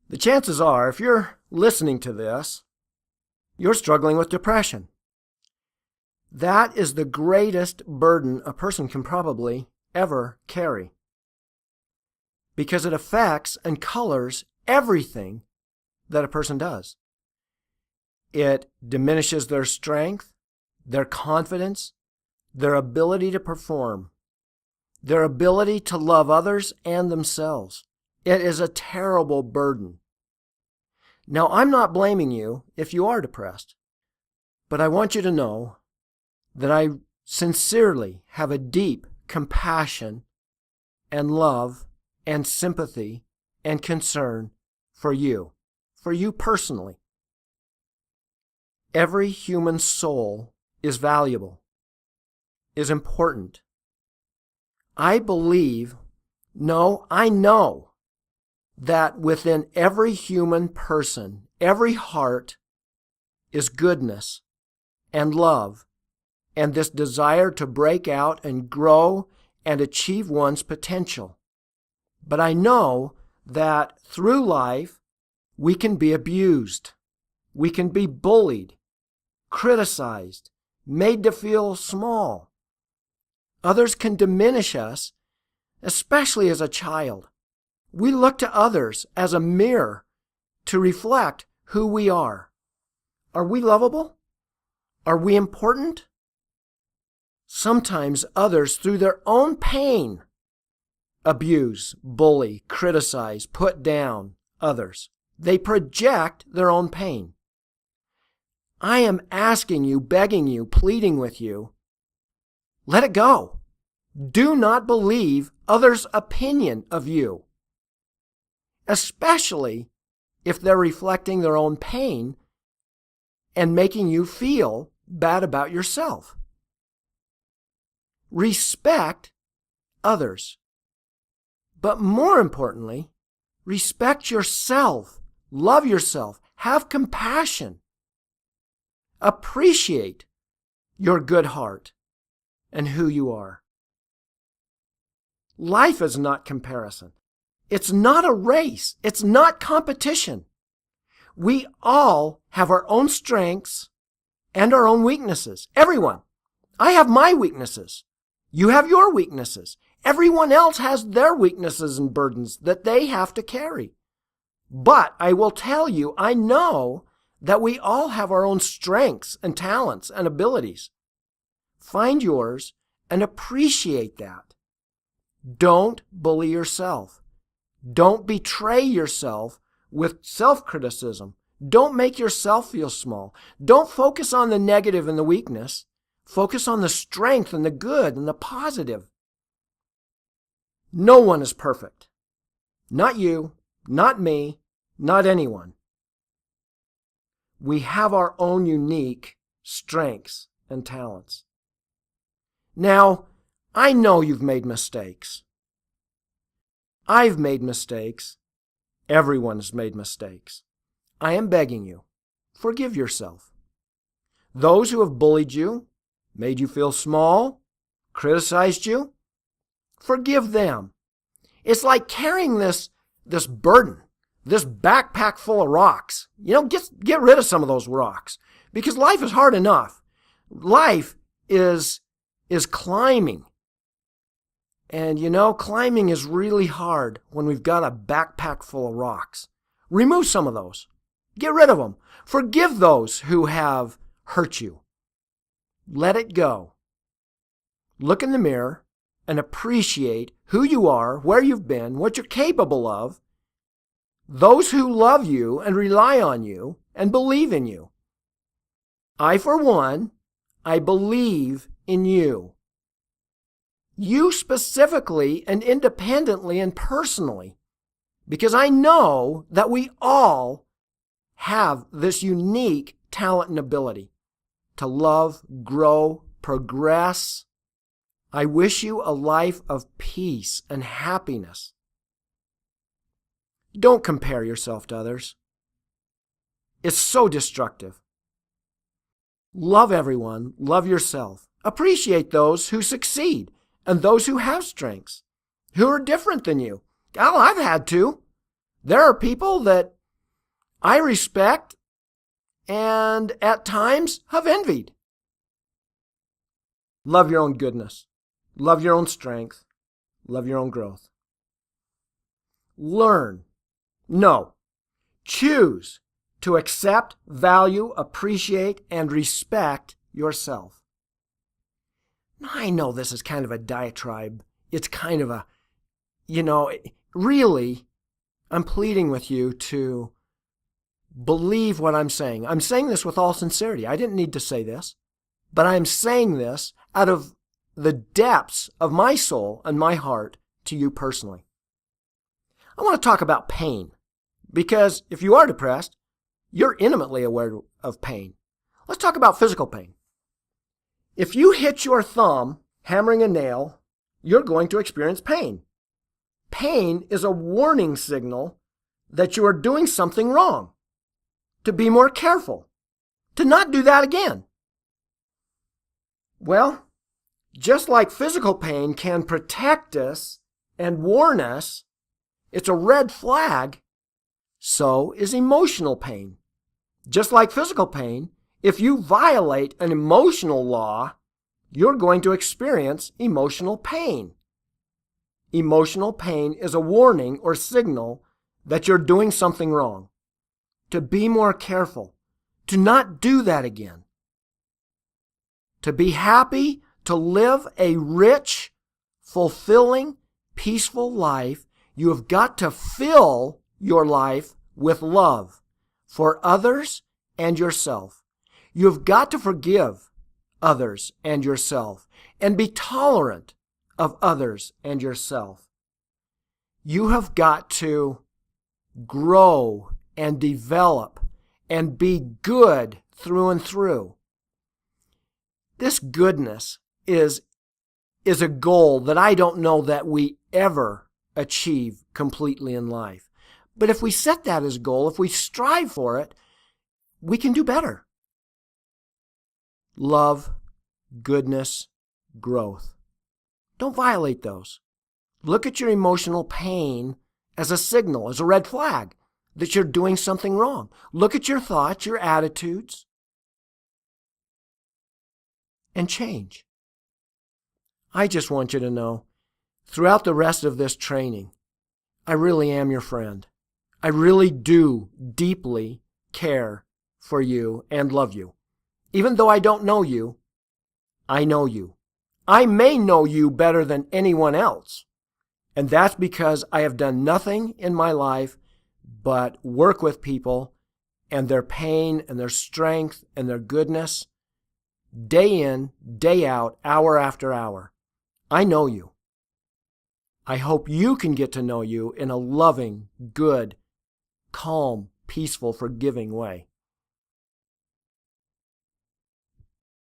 The chances are, if you're listening to this, you're struggling with depression. That is the greatest burden a person can probably ever carry, because it affects and colors everything that a person does. It diminishes their strength, their confidence, their ability to perform, their ability to love others and themselves. It is a terrible burden. Now, I'm not blaming you if you are depressed, but I want you to know that I sincerely have a deep compassion and love and sympathy and concern for you personally. Every human soul is valuable, is important. I know that within every human person, every heart is goodness and love and this desire to break out and grow and achieve one's potential. But I know that through life, we can be abused. We can be bullied, criticized, made to feel small. Others can diminish us, especially as a child. We look to others as a mirror to reflect who we are. Are we lovable? Are we important? Sometimes others, through their own pain, abuse, bully, criticize, put down others. They project their own pain. I am asking you, begging you, pleading with you, let it go. Do not believe others' opinion of you, especially if they're reflecting their own pain and making you feel bad about yourself. Respect others, but more importantly, respect yourself, love yourself, have compassion, appreciate your good heart and who you are. Life is not comparison. It's not a race. It's not competition. We all have our own strengths and our own weaknesses. Everyone. I have my weaknesses. You have your weaknesses. Everyone else has their weaknesses and burdens that they have to carry. But I will tell you, I know that we all have our own strengths and talents and abilities. Find yours and appreciate that. Don't bully yourself. Don't betray yourself with self-criticism. Don't make yourself feel small. Don't focus on the negative and the weakness. Focus on the strength and the good and the positive. No one is perfect. Not you, not me, not anyone. We have our own unique strengths and talents. Now, I know you've made mistakes. I've made mistakes. Everyone's made mistakes. I am begging you, forgive yourself. Those who have bullied you, made you feel small, criticized you, forgive them. It's like carrying this burden, this backpack full of rocks. Get rid of some of those rocks, because life is hard enough. Life is climbing. And climbing is really hard when we've got a backpack full of rocks. Remove some of those. Get rid of them. Forgive those who have hurt you. Let it go. Look in the mirror and appreciate who you are, where you've been, what you're capable of, those who love you and rely on you and believe in you. I, for one, I believe in you. You specifically and independently and personally, because I know that we all have this unique talent and ability to love, grow, progress. I wish you a life of peace and happiness. Don't compare yourself to others. It's so destructive. Love everyone, love yourself. Appreciate those who succeed and those who have strengths, who are different than you. Oh, I've had to. There are people that I respect and at times have envied. Love your own goodness. Love your own strength. Love your own growth. Learn. No. Choose to accept, value, appreciate, and respect yourself. Now, I know this is kind of a diatribe. It's kind of a, really, I'm pleading with you to believe what I'm saying. I'm saying this with all sincerity. I didn't need to say this, but I'm saying this out of the depths of my soul and my heart to you personally. I want to talk about pain, because if you are depressed, you're intimately aware of pain. Let's talk about physical pain. If you hit your thumb hammering a nail, you're going to experience pain. Pain is a warning signal that you are doing something wrong, to be more careful, to not do that again. Well, just like physical pain can protect us and warn us, it's a red flag, so is emotional pain. Just like physical pain, if you violate an emotional law, you're going to experience emotional pain. Emotional pain is a warning or signal that you're doing something wrong, to be more careful, to not do that again. To be happy, to live a rich, fulfilling, peaceful life, you have got to fill your life with love for others and yourself. You've got to forgive others and yourself and be tolerant of others and yourself. You have got to grow and develop and be good through and through. This goodness is a goal that I don't know that we ever achieve completely in life. But if we set that as a goal, if we strive for it, we can do better. Love, goodness, growth. Don't violate those. Look at your emotional pain as a signal, as a red flag that you're doing something wrong. Look at your thoughts, your attitudes, and change. I just want you to know, throughout the rest of this training, I really am your friend. I really do deeply care for you and love you. Even though I don't know you, I know you. I may know you better than anyone else. And that's because I have done nothing in my life but work with people and their pain and their strength and their goodness day in, day out, hour after hour. I know you. I hope you can get to know you in a loving, good, calm, peaceful, forgiving way.